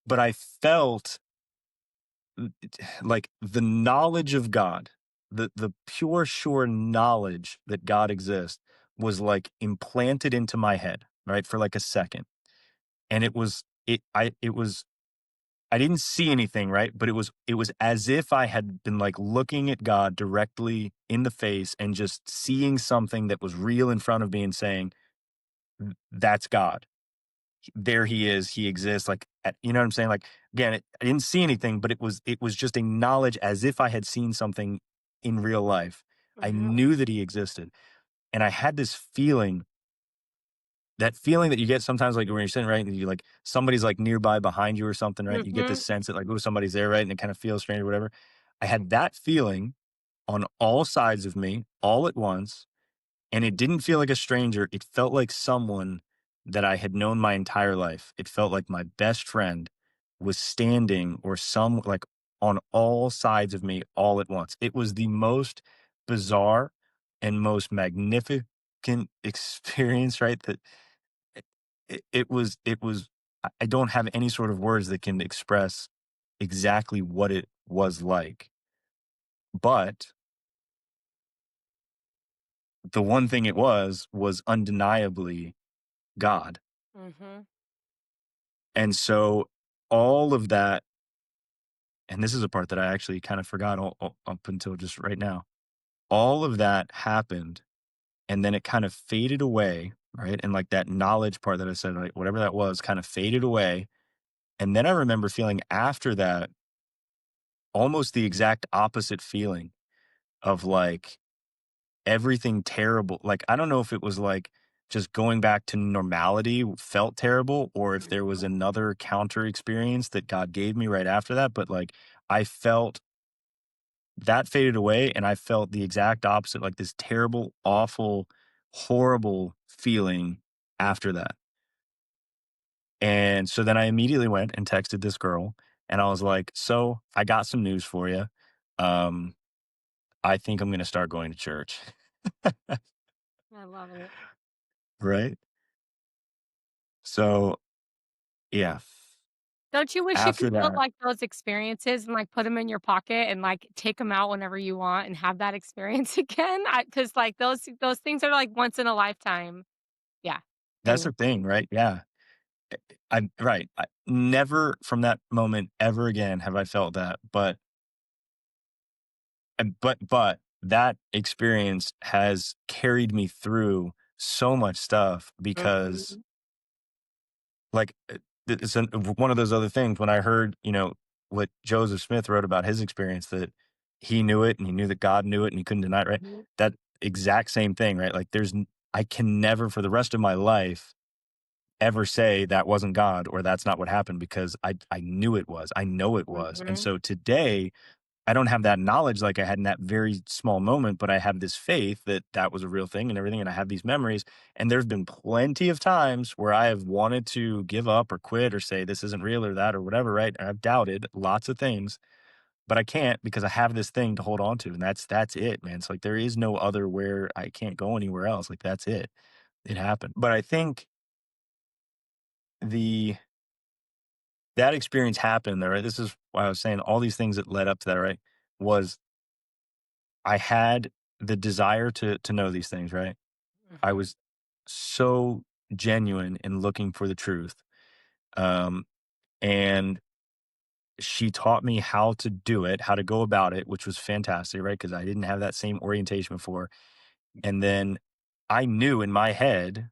but I felt like the knowledge of God, the pure, sure knowledge that God exists was like implanted into my head, right? For like a second. And it was I didn't see anything, right? But it was as if I had been like looking at God directly in the face and just seeing something that was real in front of me and saying, That's God. There he is, he exists, like, you know what I'm saying? Like, again, I didn't see anything, but it was just a knowledge as if I had seen something in real life. I Mhm. knew that he existed, and I had this feeling, that feeling that you get sometimes, like, when you're sitting, right, and you, like somebody's, like, nearby behind you or something, right? You get this Mhm. sense that, like, "Oh, somebody's there," right? And it kinda feels strange or whatever. I had that feeling on all sides of me, all at once, and it didn't feel like a stranger, it felt like someone that I had known my entire life. It felt like my best friend was standing or some like on all sides of me all at once. It was the most bizarre and most magnificent experience, right? That it was I don't have any sort of words that can express exactly what it was like. But the one thing it was undeniably God. Mhm. And so all of that, and this is a part that I actually kind of forgot up until just right now. All of that happened and then it kind of faded away, right? And like that knowledge part that I said, like whatever that was, kind of faded away. And then I remember feeling after that almost the exact opposite feeling of like everything terrible. Like, I don't know if it was like just going back to normality felt terrible or if there was Mhm. another counter experience that God gave me right after that. But like, I felt that faded away and I felt the exact opposite, like this terrible, awful, horrible feeling after that. And so then I immediately went and texted this girl and I was like, so I got some news for you. Um, I think I'm going to start going to church. I love it. Right. So, yeah. Don't you wish you could After put, that, like, those experiences and, like, put them in your pocket and, like, take them out whenever you want and have that experience again? Because like, those things are, like, once in a lifetime, yeah, that's thing. the thing, right? Yeah. I right. I never from that moment ever again have I felt that, but that experience has carried me through so much stuff because, Mhm. like, it's one of those other things when I heard, what Joseph Smith wrote about his experience that he knew it and he knew that God knew it and he couldn't deny it, right? Mhm. That exact same thing, right? Like I can never for the rest of my life ever say that wasn't God or that's not what happened because I knew it was. I know it was. And Mhm. so today I don't have that knowledge like I had in that very small moment, but I have this faith that that was a real thing and everything. And I have these memories. And there's been plenty of times where I have wanted to give up or quit or say this isn't real or that or whatever, right? And I've doubted lots of things, but I can't because I have this thing to hold on to. And that's it, man. It's like there is no other where I can't go anywhere else. Like that's it. It happened. But I think the that experience happened there, right? This is why I was saying all these things that led up to that, right? Was I had the desire to know these things, right? I Mhm. was so genuine in looking for the truth. Um, and she taught me how to do it, how to go about it, which was fantastic, right? Because I didn't have that same orientation before. And then I knew in my head,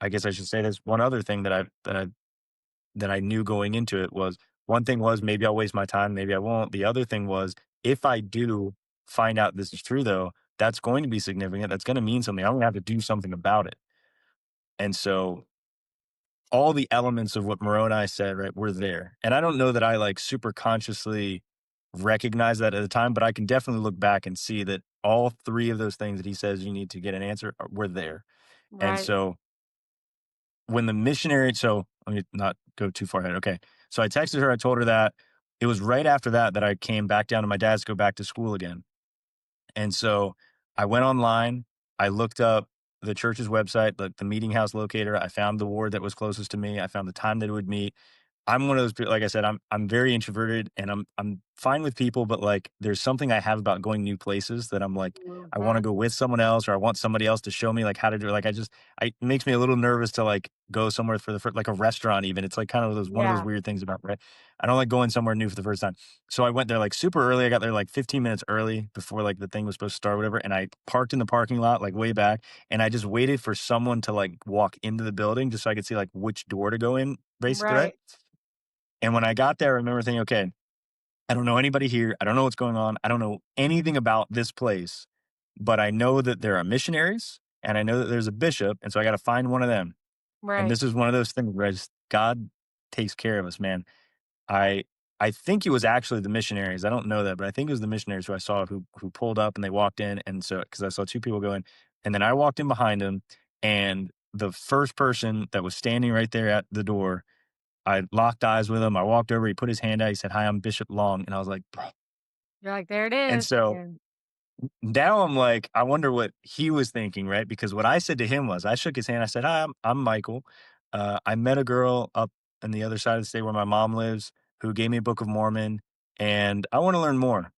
I guess I should say this one other thing that I knew going into it was one thing was maybe I'll waste my time, maybe I won't. The other thing was if I do find out this is true though, that's going to be significant. That's going to mean something. I'm going to have to do something about it. And so all the elements of what Moroni said, right, were there. And I don't know that I like super consciously recognize that at the time, but I can definitely look back and see that all three of those things that he says you need to get an answer were there. And Right. so when the missionary so let me not go too far ahead. Okay. So I texted her, I told her that. It was right after that that I came back down to my dad's to go back to school again. And so I went online, I looked up the church's website, the meeting house locator. I found the ward that was closest to me. I found the time that it would meet. I'm one of those people, like I said, I'm very introverted and I'm fine with people, but like there's something I have about going new places that I'm like, I want to Mhm. go with someone else or I want somebody else to show me like how to do it. Like it makes me a little nervous to like go somewhere for the first, like a restaurant even. It's like kind of those one of those Yeah. weird things about, right? I don't like going somewhere new for the first time. So I went there like super early. I got there like 15 minutes early before like the thing was supposed to start, whatever. And I parked in the parking lot like way back and I just waited for someone to like walk into the building just so I could see like which door to go in, basically, right? Right. And when I got there, I remember thinking, okay, I don't know anybody here. I don't know what's going on. I don't know anything about this place, but I know that there are missionaries and I know that there's a bishop. And so I got to find one of them. And Right. this is one of those things where God takes care of us, man. I I think it was actually the missionaries. I don't know that, but I think it was the missionaries who I saw who pulled up and they walked in. And so because I saw two people go in, and then I walked in behind them, and the first person that was standing right there at the door, I locked eyes with him. I walked over. He put his hand out. He said, "Hi, I'm Bishop Long," and I was like, "Bro." You're like, "There it And is." so And now I'm like, I wonder what he was thinking, right? Because what I said to him was, I shook his hand. I said, "Hi, I'm Michael. I met a girl up on the other side of the state where my mom lives who gave me a Book of Mormon, and I want to learn more."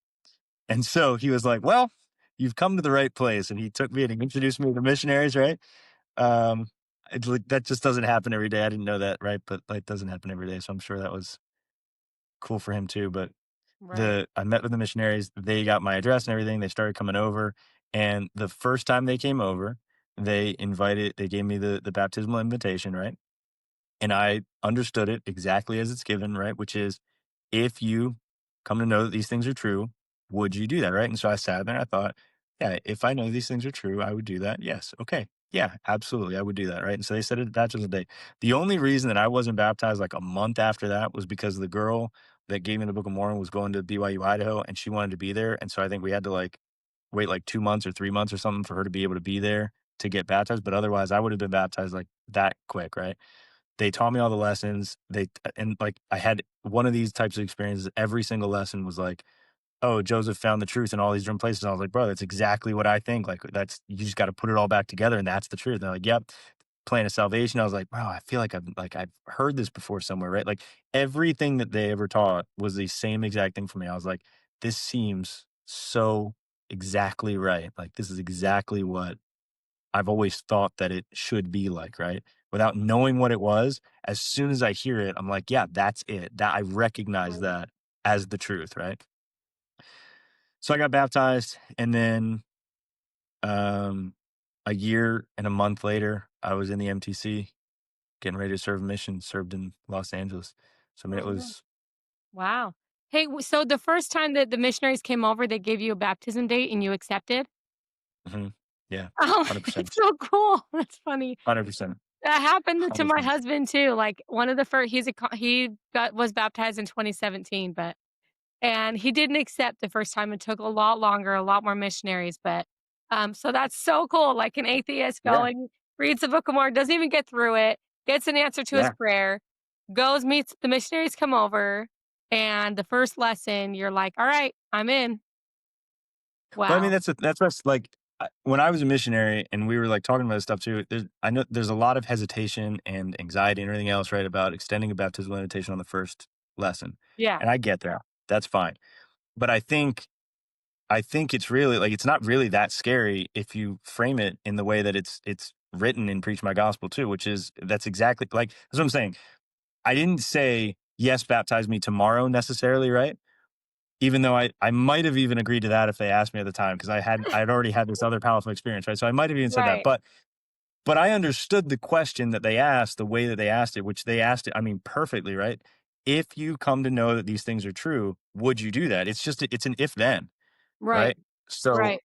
And so he was like, "Well, you've come to the right place." And he took me and he introduced me to the missionaries, right? Um, it's like, that just doesn't happen every day. I didn't know that, right? But like, doesn't happen every day. So I'm sure that was cool for him too. But right. I met with the missionaries. They got my address and everything. They started coming over, and the first time they came over, they gave me the baptismal invitation, right? And I understood it exactly as it's given, right? Which is, if you come to know that these things are true, would you do that, right? And so I sat there and I thought, yeah, if I know these things are true, I would do that. Yes. Okay. Yeah, absolutely. I would do that, right? And so they said it baptismal day. The only reason that I wasn't baptized like a month after that was because the girl that gave me the Book of Mormon was going to BYU, Idaho, and she wanted to be there. And so I think we had to like wait like 2 months or 3 months or something for her to be able to be there to get baptized. But otherwise, I would have been baptized like that quick, right? They taught me all the lessons. And like I had one of these types of experiences. Every single lesson was like, "Oh, Joseph found the truth in all these different places." And I was like, "Bro, that's exactly what I think. Like that's you just got to put it all back together, and that's the truth." And they're like, "Yep." Plan of salvation. I was like, "Wow, I feel like I've heard this before somewhere, right?" Like everything that they ever taught was the same exact thing for me. I was like, "This seems so exactly right. Like this is exactly what I've always thought that it should be like," right? Without knowing what it was, as soon as I hear it, I'm like, yeah, that's it. That I recognize Right. that as the truth, right? So I got baptized and then um a year and a month later, I was in the MTC getting ready to serve a mission, served in Los Angeles. So I mean it Oh, yeah. was Wow. Hey, so the first time that the missionaries came over, they gave you a baptism date and you accepted? Mhm. Yeah. Oh, it's 100%. so cool. That's funny. 100%. That happened to my 100%. husband too. Like one of the first, he got was baptized in 2017, but and he didn't accept the first time. It took a lot longer, a lot more missionaries, but so that's so cool. Like an atheist Yeah. going, reads the Book of Mormon, doesn't even get through it, gets an answer to his Yeah. prayer, goes, meets the missionaries come over, and the first lesson, you're like, all right, I'm in. But I mean, Wow. that's what's like, when I was a missionary and we were like talking about this stuff too, I know there's a lot of hesitation and anxiety and everything else, right? About extending a baptismal invitation on the first lesson. Yeah. And I get that. That's fine. But I think it's really like, it's not really that scary if you frame it in the way that it's written in Preach My Gospel too, which is that's exactly like that's what I'm saying. I didn't say, yes, baptize me tomorrow necessarily, right? Even though I might have even agreed to that if they asked me at the time, because I'd already had this other powerful experience, right? So I might have even said that. Right. But I understood the question that they asked, the way that they asked it, which they asked it, I mean, perfectly, right? If you come to know that these things are true, would you do that? It's an if then, Right. right? So Right.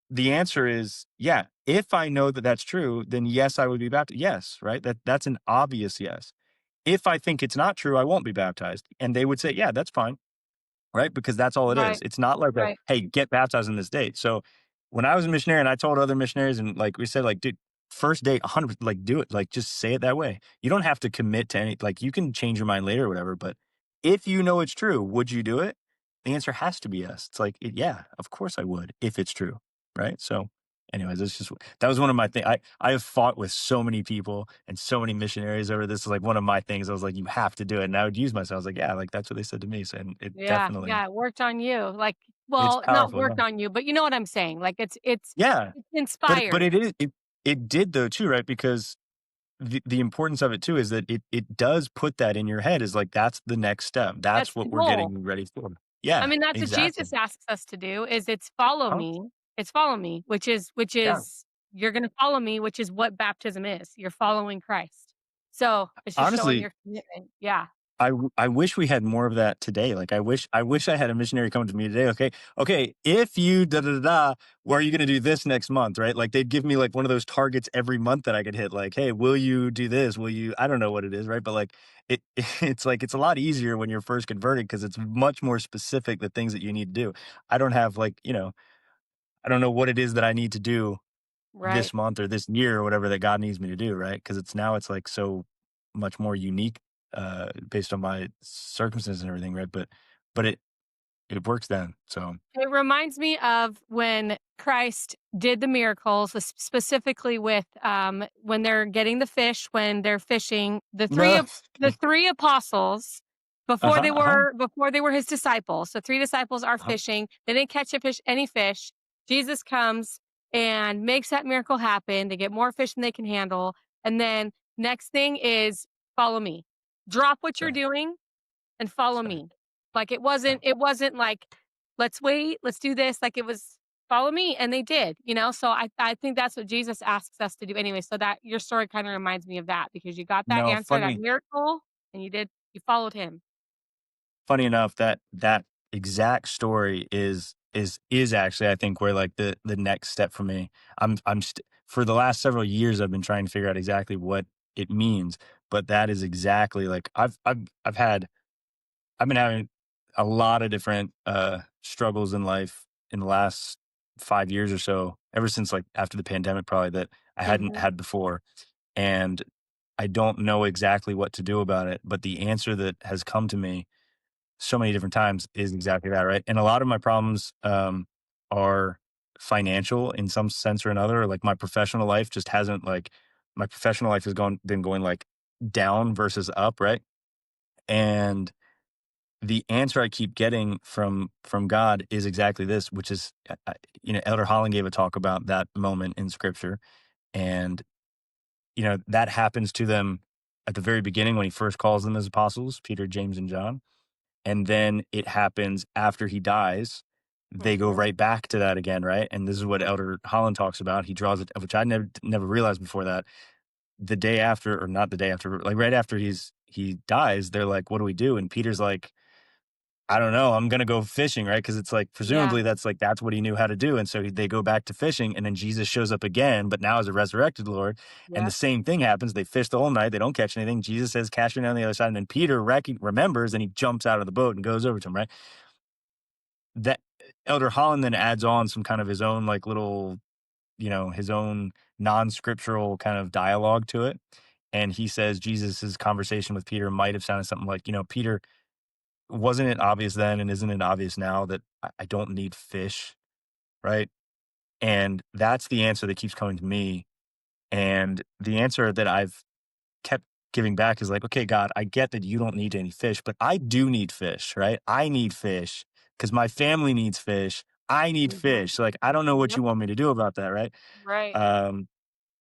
the answer is, yeah, if I know that that's true, then yes, I would be baptized. Yes, right? That's an obvious yes. If I think it's not true, I won't be baptized. And they would say, yeah, that's fine. Right? Because that's all it is. Right. It's not like a, Right. "Hey, get baptized on this date." So, when I was a missionary and I told other missionaries and, like, we said, like, "Dude, first date, 100 like, do it. Like, just say it that way. You don't have to commit to any like, you can change your mind later or whatever, but if you know it's true, would you do it?" The answer has to be yes. It's like, yeah, of course I would if it's true, right? So, anyways, it's just that was one of my things. I have fought with so many people and so many missionaries over this. Is like one of my things. I was like, "You have to do it," and I would use myself. I was like, "Yeah, like, that's what they said to me." So, and it Yeah. definitely Yeah. It worked on you. Like, it's well, not powerful, worked yeah. on you, but you know what I'm saying. Like Yeah, it's but inspired. it did though too, right? Because the importance of it too is that it does put that in your head is like, that's the next step. That's That's the what we're goal. getting ready for. I Yeah, mean, that's what exactly. Jesus asks us to do is it's follow Huh? me. It's follow me, which Yeah. is you're gonna follow me, which is what baptism is. You're following Christ. So it's just showing Honestly, your commitment. Yeah. I wish we had more of that today. Like, I wish I had a missionary come to me today. Okay, if you da da da, da, well, are you going to do this next month? Right? Like they'd give me like one of those targets every month that I could hit. Like, hey, will you do this? Will you? I don't know what it is, right? But like it, it's like it's a lot easier when you're first converted because it's much more specific the things that you need to do. I don't have like I don't know what it is that I need to do Right. this month or this year or whatever that God needs me to do, right? Because it's like so much more unique based on my circumstances and everything, right? But it works then. So It reminds me of when Christ did the miracles, specifically with when they're getting the fish, when they're fishing, no. the three apostles Uh-huh, uh-huh, before they were his disciples. So three disciples are uh-huh. fishing. They didn't catch any fish. Jesus comes and makes that miracle happen. They get more fish than they can handle. And then next thing is follow me. Drop what That's you're right. doing and follow That's right. me. Like Yeah. it wasn't like, let's wait, let's do this. Like it was follow me. And they did, you know? So I think that's what Jesus asks us to do anyway. So that your story kind of reminds me of that because you got that No, answer, that miracle, and you followed him. funny enough that that exact story is actually I think where like the next step for me. For the last several years I've been trying to figure out exactly what it means, but that is exactly like I've been having a lot of different struggles in life in the last 5 years or so, ever since like after the pandemic probably that I hadn't Mhm. had before. And I don't know exactly what to do about it, but the answer that has come to me so many different times is exactly that, right? And a lot of my problems are financial in some sense or another. Like my professional life just hasn't like my professional life has been going like down versus up, right? And the answer I keep getting from God is exactly this, which is, Elder Holland gave a talk about that moment in Scripture, and that happens to them at the very beginning when he first calls them as apostles, Peter, James, and John. And then it happens after he dies. They go Mhm. right back to that again, right? And this is what Mhm. Elder Holland talks about. He draws it, which I never realized before that. The day after, or not the day after, like right after he dies, they're like, "What do we do?" And Peter's like, I don't know, I'm gonna go fishing, right? Because it's like, Yeah. presumably that's what he knew how to do, and so they go back to fishing, and then Jesus shows up again, but now as a resurrected Lord, and the Yep. same thing happens. They fish the whole night, they don't catch anything. Jesus says, "Cast your net on the other side," and then Peter remembers, and he jumps out of the boat and goes over to him, right? That Elder Holland then adds on some kind of his own, like, little, his own non-scriptural kind of dialogue to it, and he says Jesus's conversation with Peter might have sounded something like, "Peter, wasn't it obvious then and isn't it obvious now that I don't need fish?" Right? And that's the answer that keeps coming to me. And the answer that I've kept giving back is like, okay, God, I get that you don't need any fish, but I do need fish, right? I need fish because my family needs fish. I need Mhm. fish. So, like, I don't know what Yep. you want me to do about that, right? Right. Um,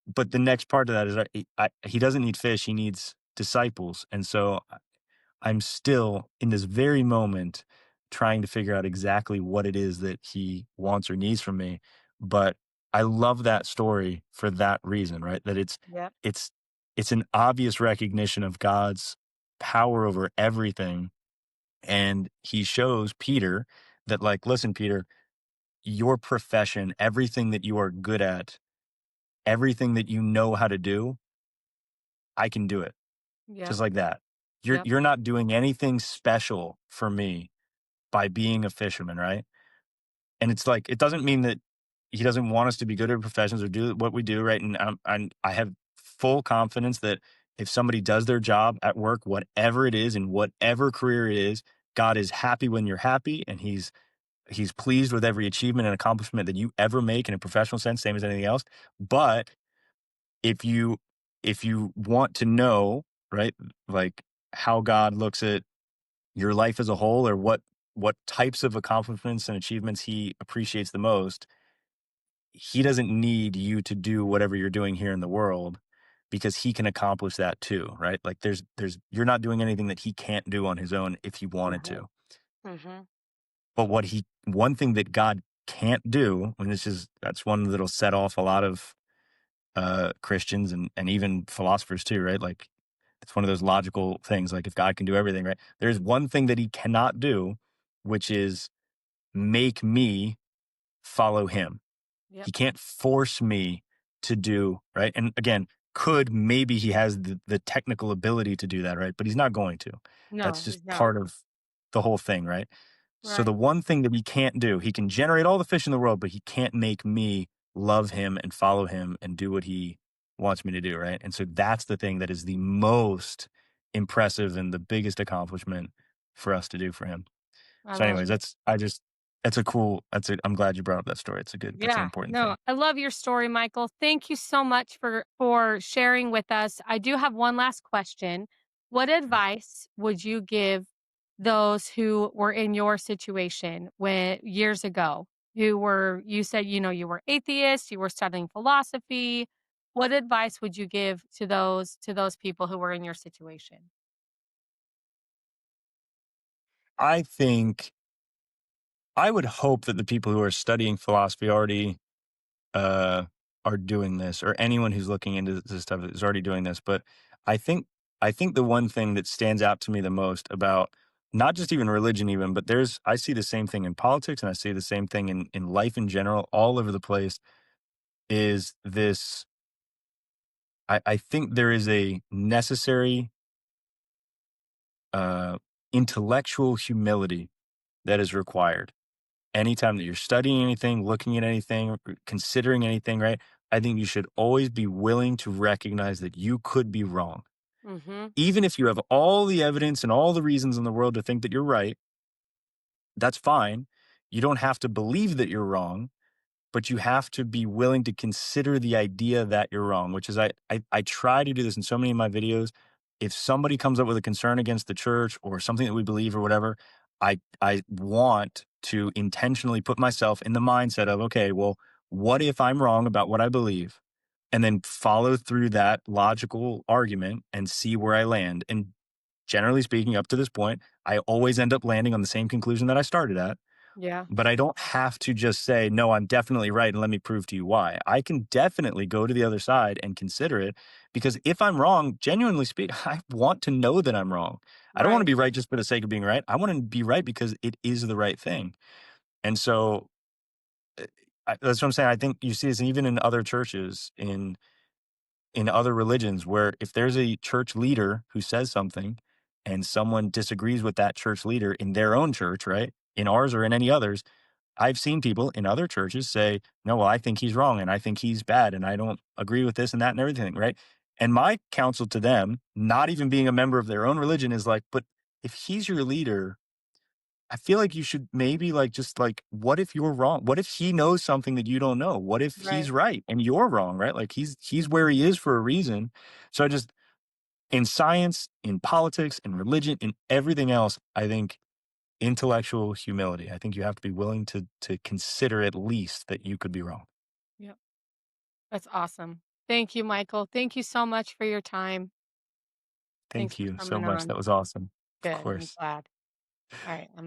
but the next part of that is he doesn't need fish. He needs disciples. And so I'm still in this very moment trying to figure out exactly what it is that he wants or needs from me. But I love that story for that reason, right? That Yep. it's it's an obvious recognition of God's power over everything. And he shows Peter that, like, listen, Peter, your profession, everything that you are good at, everything that you know how to do, I can do it. Yep. Just like that. Yep. You're not doing anything special for me by being a fisherman, right? And it's like, it doesn't mean that he doesn't want us to be good at professions or do what we do, right? And I have full confidence that if somebody does their job at work, whatever it is and whatever career it is, God is happy when you're happy, and he's pleased with every achievement and accomplishment that you ever make in a professional sense, same as anything else. But if you if you want to know, right, like, how God looks at your life as a whole, or what types of accomplishments and achievements he appreciates the most, he doesn't need you to do whatever you're doing here in the world, because he can accomplish that too, right? Like, there's you're not doing anything that he can't do on his own if he wanted Mhm. to. Mhm. But one thing that God can't do, and that's one that'll set off a lot of Christians and even philosophers too, right? Like, it's one of those logical things. Like, if God can do everything, right? There's one thing that he cannot do, which is make me follow him. Yep. He can't force me to do, right. And again, maybe he has the technical ability to do that, right? But he's not going to. That's No, just he's not. part of the whole thing, right? So the Right. one thing that he can't do, he can generate all the fish in the world, but he can't make me love him and follow him and do what he wants me to do, right? And so that's the thing that is the most impressive and the biggest accomplishment for us to do for him. I So love anyways, it. I'm glad you brought up that story. That's an Yeah. important No, thing. I love your story, Michael. Thank you so much for sharing with us. I do have one last question. What Mhm. advice would you give those who were in your situation when years ago, who were you said, you were atheist, you were studying philosophy. What advice would you give to those people who were in your situation? I think I would hope that the people who are studying philosophy already uh, are doing this, or anyone who's looking into this stuff is already doing this. But I think I think the one thing that stands out to me the most about not just even religion, even, but I see the same thing in politics, and I see the same thing in life in general, all over the place. Is this? I think there is a necessary uh, intellectual humility that is required anytime that you're studying anything, looking at anything, or considering anything, right? I think you should always be willing to recognize that you could be wrong. Mhm. Even if you have all the evidence and all the reasons in the world to think that you're right, that's fine. You don't have to believe that you're wrong, but you have to be willing to consider the idea that you're wrong, which is, I try to do this in so many of my videos. If somebody comes up with a concern against the church or something that we believe or whatever, I want to intentionally put myself in the mindset of, okay, well, what if I'm wrong about what I believe? And then follow through that logical argument and see where I land. And generally speaking, up to this point, I always end up landing on the same conclusion that I started at, Yeah. But I don't have to just say, "No, I'm definitely right, and let me prove to you why." I can definitely go to the other side and consider it, because if I'm wrong, genuinely speak, I want to know that I'm wrong. I don't wanna Right. be right just for the sake of being right. I wanna be right because it is the right thing. And so, eh, that's what I'm saying. I think you see this even in other churches, in other religions, where if there's a church leader who says something and someone disagrees with that church leader in their own church, right? In ours or in any others, I've seen people in other churches say, "No, well, I think he's wrong and I think he's bad and I don't agree with this and that and everything," right? And my counsel to them, not even being a member of their own religion, is like, "But if he's your leader, I feel like you should maybe like just like, what if you're wrong? What if he knows something that you don't know? What if Right. he's right and you're wrong, right? Like he's where he is for a reason." So I just, in science, in politics, in religion, in everything else, I think intellectual humility. I think you have to be willing to consider at least that you could be wrong. Yep. That's awesome. Thank you, Michael. Thank you so much for your time. Thanks Thank for you so coming much. on. That was awesome. Of Good. I'm course. glad. All right. I'm